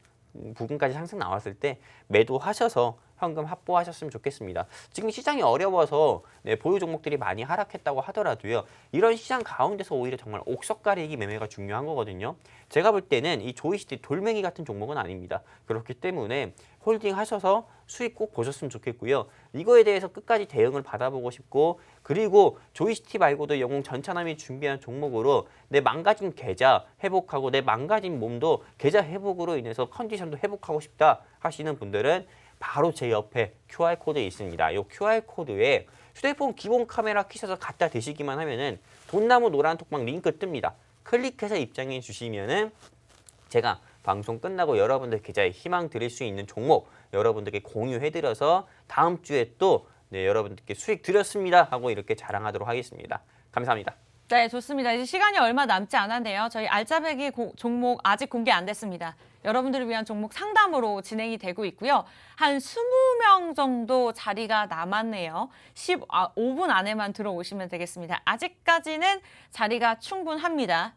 부근까지 상승 나왔을 때 매도하셔서 현금 확보하셨으면 좋겠습니다. 지금 시장이 어려워서 보유 종목들이 많이 하락했다고 하더라도요. 이런 시장 가운데서 오히려 정말 옥석 가리기 매매가 중요한 거거든요. 제가 볼 때는 이 조이시티 돌멩이 같은 종목은 아닙니다. 그렇기 때문에 홀딩 하셔서 수익 꼭 보셨으면 좋겠고요. 이거에 대해서 끝까지 대응을 받아보고 싶고 그리고 조이시티 말고도 영웅 전차남이 준비한 종목으로 내 망가진 계좌 회복하고 내 망가진 몸도 계좌 회복으로 인해서 컨디션도 회복하고 싶다 하시는 분들은 바로 제 옆에 QR코드에 있습니다. 이 QR코드에 휴대폰 기본 카메라 키셔서 갖다 대시기만 하면은 돈나무 노란 톡방 링크 뜹니다. 클릭해서 입장해 주시면은 제가 방송 끝나고 여러분들 계좌에 희망 드릴 수 있는 종목 여러분들께 공유해드려서 다음 주에 또 네, 여러분들께 수익 드렸습니다 하고 이렇게 자랑하도록 하겠습니다. 감사합니다. 네, 좋습니다. 이제 시간이 얼마 남지 않았네요. 저희 알짜배기 종목 아직 공개 안 됐습니다. 여러분들을 위한 종목 상담으로 진행이 되고 있고요. 한 20명 정도 자리가 남았네요. 15분 안에만 들어오시면 되겠습니다. 아직까지는 자리가 충분합니다.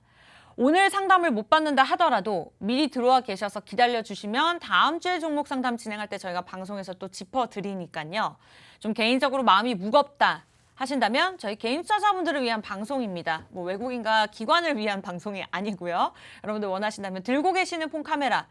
오늘 상담을 못 받는다 하더라도 미리 들어와 계셔서 기다려주시면 다음 주에 종목 상담 진행할 때 저희가 방송에서 또 짚어드리니까요. 좀 개인적으로 마음이 무겁다 하신다면 저희 개인 투자자분들을 위한 방송입니다. 뭐 외국인과 기관을 위한 방송이 아니고요. 여러분들 원하신다면 들고 계시는 폰 카메라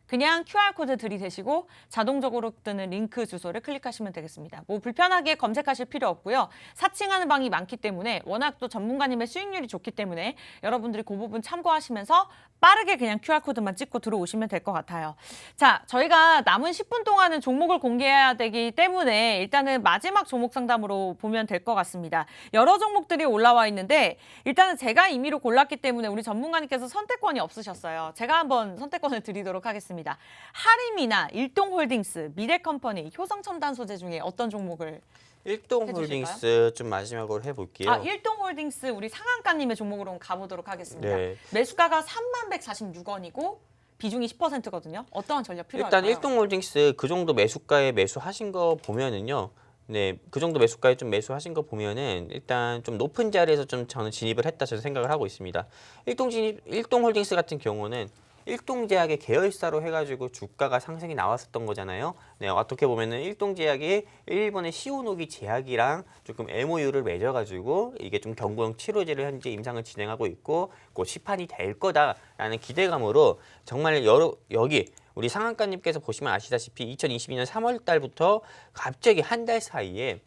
그냥 QR코드 들이대시고 자동적으로 뜨는 링크 주소를 클릭하시면 되겠습니다. 뭐 불편하게 검색하실 필요 없고요. 사칭하는 방이 많기 때문에 워낙 또 전문가님의 수익률이 좋기 때문에 여러분들이 그 부분 참고하시면서 빠르게 그냥 QR코드만 찍고 들어오시면 될 것 같아요. 자, 저희가 남은 10분 동안은 종목을 공개해야 되기 때문에 일단은 마지막 종목 상담으로 보면 될 것 같습니다. 여러 종목들이 올라와 있는데 일단은 제가 임의로 골랐기 때문에 우리 전문가님께서 선택권이 없으셨어요. 제가 한번 선택권을 드리도록 하겠습니다. 하림이나 일동홀딩스, 미래컴퍼니, 효성첨단 소재 중에 어떤 종목을 일동홀딩스 좀 마지막으로 해볼게요. 아, 일동홀딩스 우리 상한가님의 종목으로 가보도록 하겠습니다. 네. 매수가가 3146원이고 비중이 10%거든요. 어떠한 전략 필요할까요? 일단 일동홀딩스 그 정도 매수가에 매수하신 거 보면은요. 네, 그 정도 매수가에 좀 매수하신 거 보면은 일단 좀 높은 자리에서 좀 저는 진입을 했다 저는 생각을 하고 있습니다. 일동홀딩스 같은 경우는 일동제약의 계열사로 해가지고 주가가 상승이 나왔었던 거잖아요. 네, 어떻게 보면은 일동제약이 일본의 시오노기 제약이랑 조금 MOU를 맺어가지고 이게 좀 경구용 치료제를 현재 임상을 진행하고 있고 곧 시판이 될 거다라는 기대감으로 정말 여기 우리 상한가님께서 보시면 아시다시피 2022년 3월 달부터 갑자기 한 달 사이에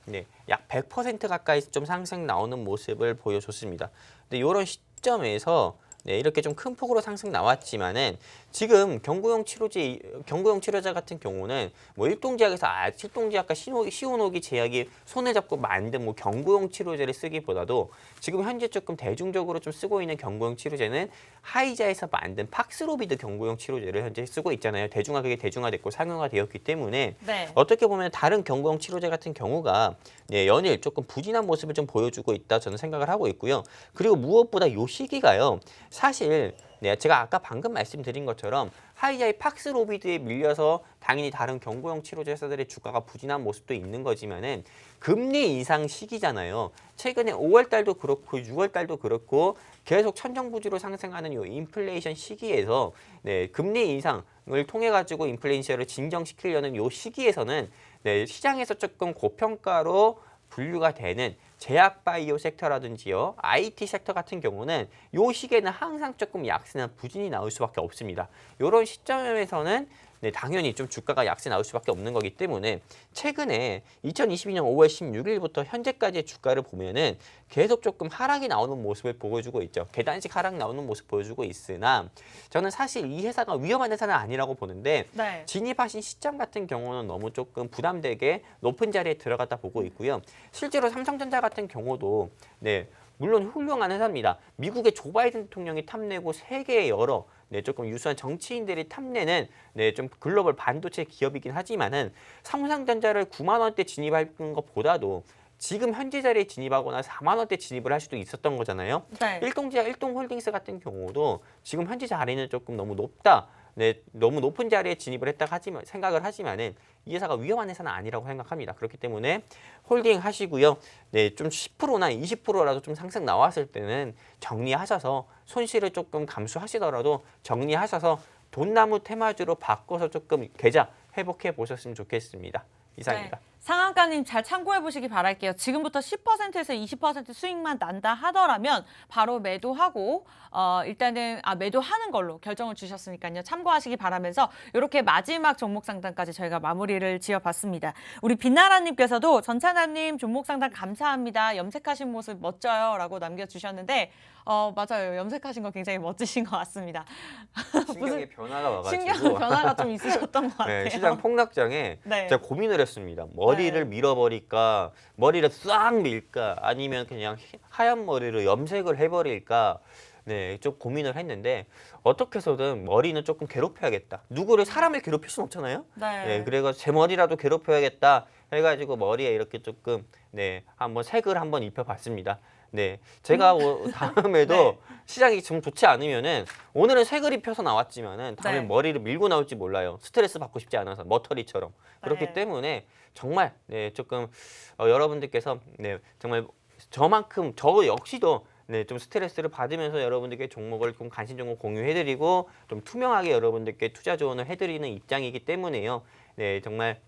네, 약 100% 가까이 좀 상승 나오는 모습을 보여줬습니다. 근데 이런 시점에서 네, 이렇게 좀 큰 폭으로 상승 나왔지만은 지금 경구용 치료자 같은 경우는 뭐 일동제약에서 일동제약과 시오노기 제약이 손에 잡고 만든 뭐 경구용 치료제를 쓰기보다도 지금 현재 조금 대중적으로 좀 쓰고 있는 경구용 치료제는 하이자에서 만든 팍스로비드 경구용 치료제를 현재 쓰고 있잖아요. 그게 대중화됐고 상용화되었기 때문에 네. 어떻게 보면 다른 경구용 치료제 같은 경우가 네, 연일 조금 부진한 모습을 좀 보여주고 있다 저는 생각을 하고 있고요. 그리고 무엇보다 이 시기가요. 사실 네, 제가 아까 방금 말씀드린 것처럼 하이자의 팍스로비드에 밀려서 당연히 다른 경구용 치료제 회사들의 주가가 부진한 모습도 있는 거지만은 금리 인상 시기잖아요. 최근에 5월 달도 그렇고 6월 달도 그렇고 계속 천정부지로 상승하는 이 인플레이션 시기에서 네, 금리 인상을 통해 가지고 인플레이션을 진정시키려는 이 시기에서는 네, 시장에서 조금 고평가로 분류가 되는 제약 바이오 섹터라든지요, IT 섹터 같은 경우는 이 시기에는 항상 조금 약세나 부진이 나올 수밖에 없습니다. 이런 시점에서는 네, 당연히 좀 주가가 약세 나올 수밖에 없는 거기 때문에 최근에 2022년 5월 16일부터 현재까지의 주가를 보면은 계속 조금 하락이 나오는 모습을 보여주고 있죠. 계단식 하락 나오는 모습 보여주고 있으나 저는 사실 이 회사가 위험한 회사는 아니라고 보는데 네. 진입하신 시점 같은 경우는 너무 조금 부담되게 높은 자리에 들어갔다 보고 있고요. 실제로 삼성전자 같은 경우도 네, 물론 훌륭한 회사입니다. 미국의 조 바이든 대통령이 탐내고 세계의 여러 네, 조금 유수한 정치인들이 탐내는 네, 좀 글로벌 반도체 기업이긴 하지만은 삼성전자를 9만 원대 진입하는 것보다도 지금 현재 자리에 진입하거나 4만 원대 진입을 할 수도 있었던 거잖아요. 네. 일동홀딩스 같은 경우도 지금 현재 자리는 조금 너무 높다. 네, 너무 높은 자리에 진입을 했다 생각을 하지만은 이 회사가 위험한 회사는 아니라고 생각합니다. 그렇기 때문에 홀딩 하시고요. 네, 좀 10%나 20%라도 좀 상승 나왔을 때는 정리하셔서 손실을 조금 감수하시더라도 정리하셔서 돈나무 테마주로 바꿔서 조금 계좌 회복해 보셨으면 좋겠습니다. 이상입니다. 네. 상한가님 잘 참고해 보시기 바랄게요. 지금부터 10%에서 20% 수익만 난다 하더라면 바로 매도하고 일단은 매도하는 걸로 결정을 주셨으니까요. 참고하시기 바라면서 이렇게 마지막 종목 상담까지 저희가 마무리를 지어봤습니다. 우리 빛나라님께서도 전차나님 종목 상담 감사합니다. 염색하신 모습 멋져요 라고 남겨주셨는데 맞아요. 염색하신 거 굉장히 멋지신 것 같습니다. 신경의 변화가 와가지고 신경 변화가 좀 있으셨던 것 같아요. 네, 시장 폭락장에 네. 제가 고민을 했습니다. 머리를 네. 밀어버릴까, 머리를 싹 밀까, 아니면 그냥 하얀 머리로 염색을 해버릴까. 네, 좀 고민을 했는데 어떻게 해서든 머리는 조금 괴롭혀야겠다. 누구를 사람을 괴롭힐 수는 없잖아요. 네, 그래서 제 머리라도 괴롭혀야겠다 해가지고 머리에 이렇게 조금 네, 한번 색을 한번 입혀봤습니다. 네, 제가 다음에도 네. 시장이 좀 좋지 않으면은 오늘은 색을 입혀서 나왔지만은 다음에 네. 머리를 밀고 나올지 몰라요. 스트레스 받고 싶지 않아서 머터리처럼. 그렇기 네. 때문에 정말 네, 조금 여러분들께서 네, 정말 저만큼 저 역시도 네, 좀 스트레스를 받으면서 여러분들께 종목을 좀 관심 종목 공유해드리고 좀 투명하게 여러분들께 투자 조언을 해드리는 입장이기 때문에요. 네, 정말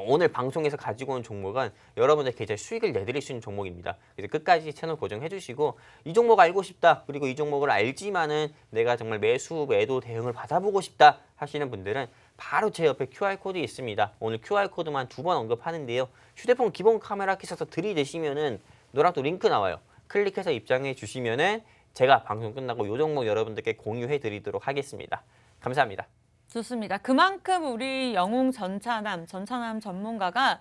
오늘 방송에서 가지고 온 종목은 여러분들 계좌에 수익을 내드릴 수 있는 종목입니다. 그래서 끝까지 채널 고정해 주시고 이 종목 알고 싶다. 그리고 이 종목을 알지만은 내가 정말 매수, 매도 대응을 받아보고 싶다 하시는 분들은 바로 제 옆에 QR코드 있습니다. 오늘 QR코드만 2번 언급하는데요. 휴대폰 기본 카메라 켜서 들이대시면은 노란색 링크 나와요. 클릭해서 입장해 주시면은 제가 방송 끝나고 이 종목 여러분들께 공유해 드리도록 하겠습니다. 감사합니다. 좋습니다. 그만큼 우리 영웅 전차남 전문가가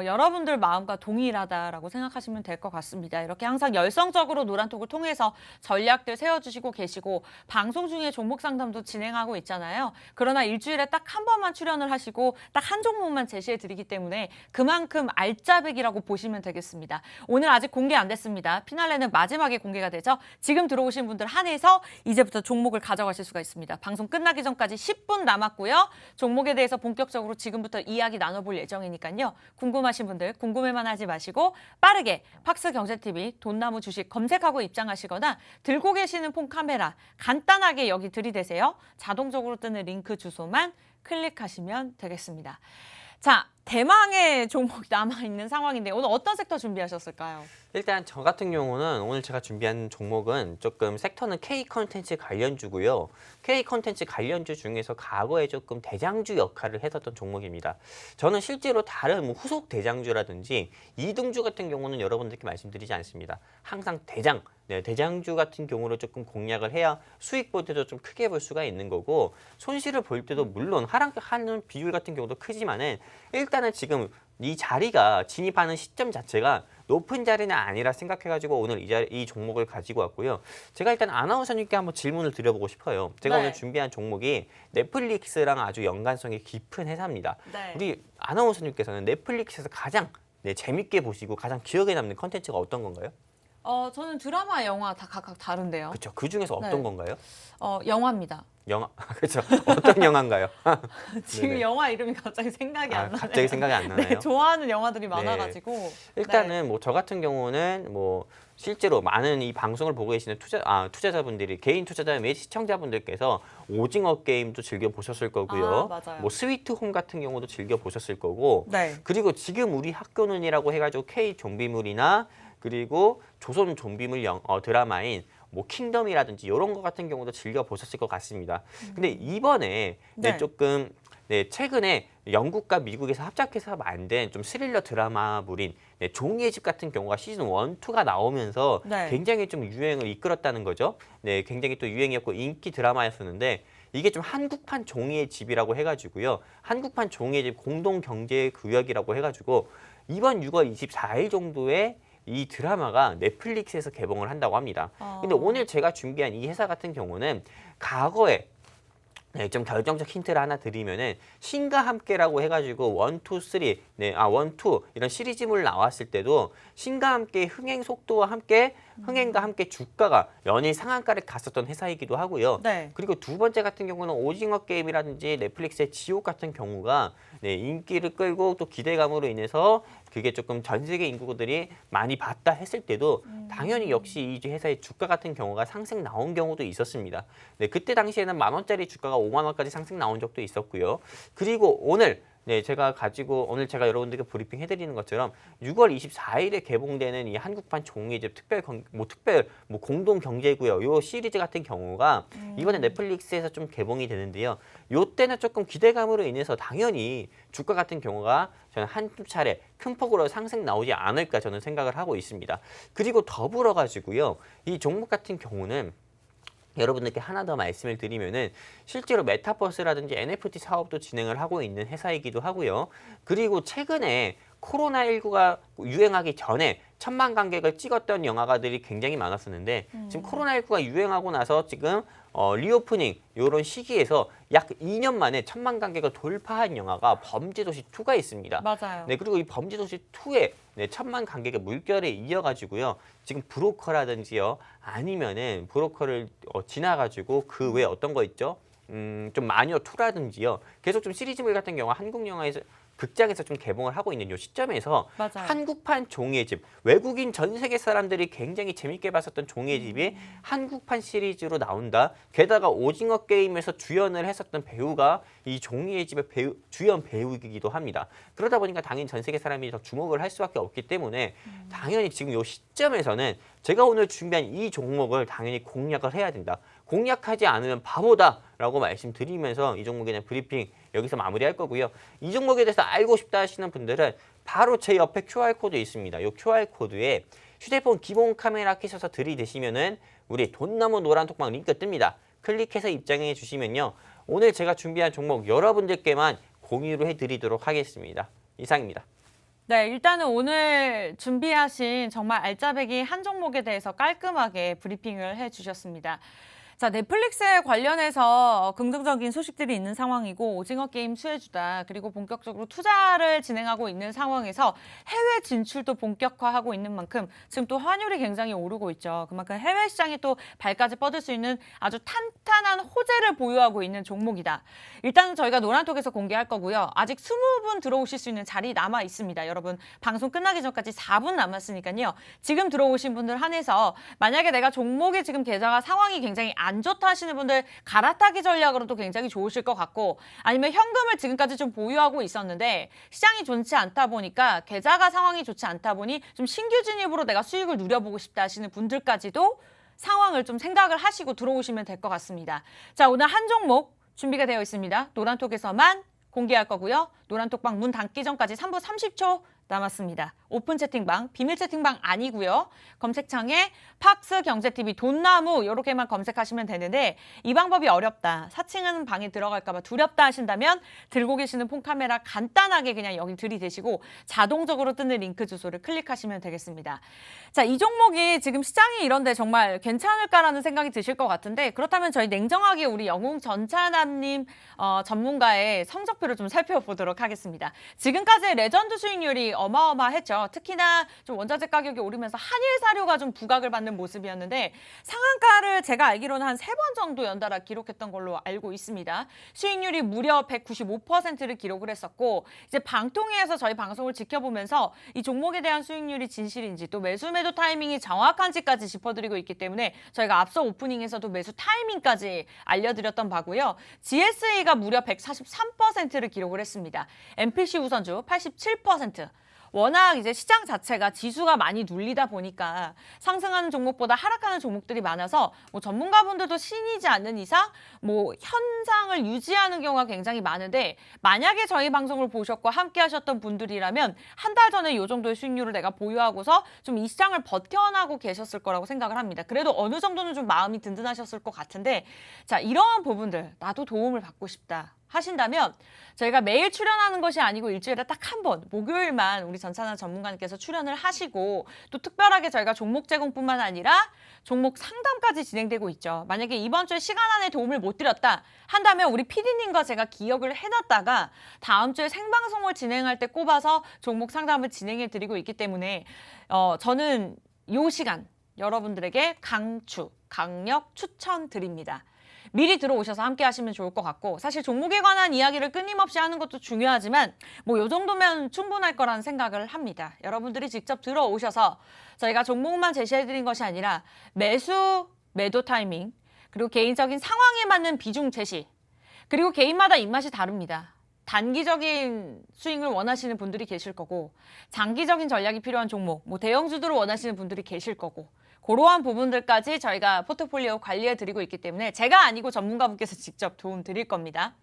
여러분들 마음과 동일하다라고 생각하시면 될 것 같습니다. 이렇게 항상 열성적으로 노란톡을 통해서 전략들 세워주시고 계시고 방송 중에 종목 상담도 진행하고 있잖아요. 그러나 일주일에 딱 한 번만 출연을 하시고 딱 한 종목만 제시해드리기 때문에 그만큼 알짜배기라고 보시면 되겠습니다. 오늘 아직 공개 안 됐습니다. 피날레는 마지막에 공개가 되죠. 지금 들어오신 분들 한해서 이제부터 종목을 가져가실 수가 있습니다. 방송 끝나기 전까지 10분 남았고요. 종목에 대해서 본격적으로 지금부터 이야기 나눠볼 예정이니까요. 궁금하신 분들 궁금해만 하지 마시고 빠르게 팍스경제TV 돈나무 주식 검색하고 입장하시거나 들고 계시는 폰 카메라 간단하게 여기 들이대세요. 자동적으로 뜨는 링크 주소만 클릭하시면 되겠습니다. 자, 대망의 종목이 남아있는 상황인데 오늘 어떤 섹터 준비하셨을까요? 일단 저 같은 경우는 오늘 제가 준비한 종목은 조금 섹터는 K 컨텐츠 관련주고요. K 컨텐츠 관련주 중에서 과거에 조금 대장주 역할을 했었던 종목입니다. 저는 실제로 다른 뭐 후속 대장주라든지 이등주 같은 경우는 여러분들께 말씀드리지 않습니다. 항상 대장주 같은 경우로 조금 공략을 해야 수익 볼 때도 좀 크게 볼 수가 있는 거고 손실을 볼 때도 물론 하락하는 비율 같은 경우도 크지만은 일단은 지금 이 자리가 진입하는 시점 자체가 높은 자리는 아니라 생각해가지고 오늘 이 종목을 가지고 왔고요. 제가 일단 아나운서님께 한번 질문을 드려보고 싶어요. 제가 네. 오늘 준비한 종목이 넷플릭스랑 아주 연관성이 깊은 회사입니다. 네. 우리 아나운서님께서는 넷플릭스에서 가장 재밌게 보시고 가장 기억에 남는 컨텐츠가 어떤 건가요? 저는 드라마, 영화 다 각각 다른데요. 그렇죠. 그 중에서 어떤 네. 건가요? 영화입니다. 영화 그렇죠. 어떤 영화인가요? 지금 네네. 영화 이름이 갑자기 생각이 안 나네요. 갑자기 생각이 안 나나요? 네, 좋아하는 영화들이 많아가지고. 일단은 뭐 저 같은 경우는 뭐 실제로 많은 이 방송을 보고 계시는 투자자분들이 개인 투자자 및 시청자분들께서 오징어 게임도 즐겨 보셨을 거고요. 맞아요. 뭐 스위트홈 같은 경우도 즐겨 보셨을 거고. 네. 그리고 지금 우리 학교는이라고 해가지고 K 좀비물이나 그리고 조선 좀비물 드라마인 뭐 킹덤이라든지 이런 거 같은 경우도 즐겨 보셨을 것 같습니다. 근데 이번에 네. 조금 최근에 영국과 미국에서 합작해서 만든 좀 스릴러 드라마물인 종이의 집 같은 경우가 시즌 1, 2가 나오면서 네. 굉장히 좀 유행을 이끌었다는 거죠. 네, 굉장히 또 유행이었고 인기 드라마였었는데 이게 좀 한국판 종이의 집이라고 해가지고요. 한국판 종이의 집 공동경제구역이라고 해가지고 이번 6월 24일 정도에 이 드라마가 넷플릭스에서 개봉을 한다고 합니다. 근데 오늘 제가 준비한 이 회사 같은 경우는 과거에 좀 결정적 힌트를 하나 드리면은 신과 함께라고 해가지고 1, 2, 3, 1, 2 이런 시리즈물 나왔을 때도 신과 함께 흥행 속도와 함께 흥행과 함께 주가가 연일 상한가를 갔었던 회사이기도 하고요. 네. 그리고 두 번째 같은 경우는 오징어 게임이라든지 넷플릭스의 지옥 같은 경우가 인기를 끌고 또 기대감으로 인해서 그게 조금 전 세계 인구들이 많이 봤다 했을 때도 당연히 역시 이 회사의 주가 같은 경우가 상승 나온 경우도 있었습니다. 네, 그때 당시에는 10,000원짜리 주가가 50,000원까지 상승 나온 적도 있었고요. 그리고 오늘 오늘 제가 여러분들께 브리핑 해드리는 것처럼 6월 24일에 개봉되는 이 한국판 종이집 공동 경제구역 요 시리즈 같은 경우가 이번에 넷플릭스에서 좀 개봉이 되는데요. 요 때는 조금 기대감으로 인해서 당연히 주가 같은 경우가 저는 한두 차례 큰 폭으로 상승 나오지 않을까 저는 생각을 하고 있습니다. 그리고 더불어 가지고요. 이 종목 같은 경우는 여러분들께 하나 더 말씀을 드리면은 실제로 메타버스라든지 NFT 사업도 진행을 하고 있는 회사이기도 하고요. 그리고 최근에 코로나19가 유행하기 전에 천만 관객을 찍었던 영화가들이 굉장히 많았었는데 지금 코로나19가 유행하고 나서 지금 리오프닝 이런 시기에서 약 2년 만에 천만 관객을 돌파한 영화가 범죄도시 2가 있습니다. 맞아요. 네, 그리고 이 범죄도시 2에 네, 천만 관객의 물결에 이어가지고요. 지금 브로커라든지요, 아니면은 브로커를 지나가지고 그 외에 어떤 거 있죠? 좀 마녀 2라든지요. 계속 좀 시리즈물 같은 경우 한국 영화에서 극장에서 좀 개봉을 하고 있는 이 시점에서 맞아요. 한국판 종이의 집, 외국인 전 세계 사람들이 굉장히 재밌게 봤었던 종이의 집이 한국판 시리즈로 나온다. 게다가 오징어 게임에서 주연을 했었던 배우가 이 종이의 집의 주연 배우이기도 합니다. 그러다 보니까 당연히 전 세계 사람이 더 주목을 할 수밖에 없기 때문에 당연히 지금 이 시점에서는 제가 오늘 준비한 이 종목을 당연히 공략을 해야 된다. 공략하지 않으면 바보다라고 말씀드리면서 이 종목에 대한 브리핑 여기서 마무리할 거고요. 이 종목에 대해서 알고 싶다 하시는 분들은 바로 제 옆에 QR코드 있습니다. 이 QR코드에 휴대폰 기본 카메라 켜셔서 들이대시면은 우리 돈나무 노란 톡방 링크 뜹니다. 클릭해서 입장해 주시면요. 오늘 제가 준비한 종목 여러분들께만 공유를 해드리도록 하겠습니다. 이상입니다. 네, 일단은 오늘 준비하신 정말 알짜배기 한 종목에 대해서 깔끔하게 브리핑을 해주셨습니다. 자, 넷플릭스에 관련해서 긍정적인 소식들이 있는 상황이고 오징어 게임 수혜주다. 그리고 본격적으로 투자를 진행하고 있는 상황에서 해외 진출도 본격화하고 있는 만큼 지금 또 환율이 굉장히 오르고 있죠. 그만큼 해외 시장에 또 발까지 뻗을 수 있는 아주 탄탄한 호재를 보유하고 있는 종목이다. 일단은 저희가 노란톡에서 공개할 거고요. 아직 20분 들어오실 수 있는 자리 남아 있습니다. 여러분 방송 끝나기 전까지 4분 남았으니까요. 지금 들어오신 분들 한해서 만약에 내가 종목의 지금 계좌가 상황이 굉장히 안 좋다 하시는 분들 갈아타기 전략으로도 굉장히 좋으실 것 같고 아니면 현금을 지금까지 좀 보유하고 있었는데 시장이 좋지 않다 보니까 계좌가 상황이 좋지 않다 보니 좀 신규 진입으로 내가 수익을 누려보고 싶다 하시는 분들까지도 상황을 좀 생각을 하시고 들어오시면 될 것 같습니다. 자, 오늘 한 종목 준비가 되어 있습니다. 노란톡에서만 공개할 거고요. 노란톡방 문 닫기 전까지 3분 30초 남았습니다. 오픈 채팅방, 비밀 채팅방 아니고요. 검색창에 팍스 경제TV 돈나무 이렇게만 검색하시면 되는데 이 방법이 어렵다. 사칭은 방에 들어갈까 봐 두렵다 하신다면 들고 계시는 폰카메라 간단하게 그냥 여기 들이대시고 자동적으로 뜨는 링크 주소를 클릭하시면 되겠습니다. 자, 이 종목이 지금 시장이 이런데 정말 괜찮을까라는 생각이 드실 것 같은데 그렇다면 저희 냉정하게 우리 영웅 전차남님 전문가의 성적표를 좀 살펴보도록 하겠습니다. 지금까지의 레전드 수익률이 어마어마했죠. 특히나 좀 원자재 가격이 오르면서 한일 사료가 좀 부각을 받는 모습이었는데 상한가를 제가 알기로는 한 3번 정도 연달아 기록했던 걸로 알고 있습니다. 수익률이 무려 195%를 기록을 했었고 이제 방통위에서 저희 방송을 지켜보면서 이 종목에 대한 수익률이 진실인지 또 매수 매도 타이밍이 정확한지까지 짚어드리고 있기 때문에 저희가 앞서 오프닝에서도 매수 타이밍까지 알려드렸던 바고요. GSA가 무려 143%를 기록을 했습니다. MPC 우선주 87%. 워낙 이제 시장 자체가 지수가 많이 눌리다 보니까 상승하는 종목보다 하락하는 종목들이 많아서 뭐 전문가분들도 신이지 않는 이상 뭐 현상을 유지하는 경우가 굉장히 많은데 만약에 저희 방송을 보셨고 함께 하셨던 분들이라면 한 달 전에 이 정도의 수익률을 내가 보유하고서 좀 이 시장을 버텨나고 계셨을 거라고 생각을 합니다. 그래도 어느 정도는 좀 마음이 든든하셨을 것 같은데 자, 이러한 부분들 나도 도움을 받고 싶다 하신다면 저희가 매일 출연하는 것이 아니고 일주일에 딱 한 번 목요일만 우리 전찬환 전문가님께서 출연을 하시고 또 특별하게 저희가 종목 제공뿐만 아니라 종목 상담까지 진행되고 있죠. 만약에 이번 주에 시간 안에 도움을 못 드렸다 한다면 우리 PD님과 제가 기억을 해놨다가 다음 주에 생방송을 진행할 때 꼽아서 종목 상담을 진행해 드리고 있기 때문에 저는 이 시간 여러분들에게 강력 추천드립니다. 미리 들어오셔서 함께 하시면 좋을 것 같고 사실 종목에 관한 이야기를 끊임없이 하는 것도 중요하지만 뭐 이 정도면 충분할 거라는 생각을 합니다. 여러분들이 직접 들어오셔서 저희가 종목만 제시해드린 것이 아니라 매수, 매도 타이밍 그리고 개인적인 상황에 맞는 비중 제시 그리고 개인마다 입맛이 다릅니다. 단기적인 스윙을 원하시는 분들이 계실 거고 장기적인 전략이 필요한 종목, 뭐 대형주들을 원하시는 분들이 계실 거고 그러한 부분들까지 저희가 포트폴리오 관리해드리고 있기 때문에 제가 아니고 전문가분께서 직접 도움 드릴 겁니다.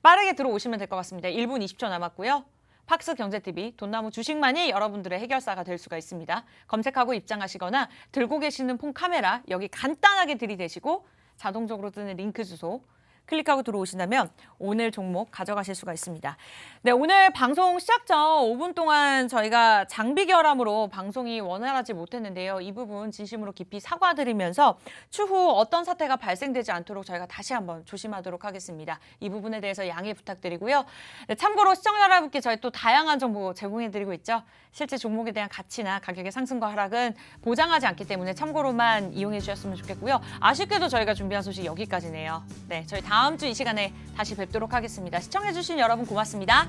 빠르게 들어오시면 될 것 같습니다. 1분 20초 남았고요. 팍스 경제TV 돈나무 주식만이 여러분들의 해결사가 될 수가 있습니다. 검색하고 입장하시거나 들고 계시는 폰 카메라 여기 간단하게 들이대시고 자동적으로 뜨는 링크 주소 클릭하고 들어오신다면 오늘 종목 가져가실 수가 있습니다. 네, 오늘 방송 시작 전 5분 동안 저희가 장비 결함으로 방송이 원활하지 못했는데요. 이 부분 진심으로 깊이 사과드리면서 추후 어떤 사태가 발생되지 않도록 저희가 다시 한번 조심하도록 하겠습니다. 이 부분에 대해서 양해 부탁드리고요. 네, 참고로 시청자 여러분께 저희 또 다양한 정보 제공해드리고 있죠. 실제 종목에 대한 가치나 가격의 상승과 하락은 보장하지 않기 때문에 참고로만 이용해 주셨으면 좋겠고요. 아쉽게도 저희가 준비한 소식 여기까지네요. 네, 저희 다음 주 이 시간에 다시 뵙도록 하겠습니다. 시청해주신 여러분 고맙습니다.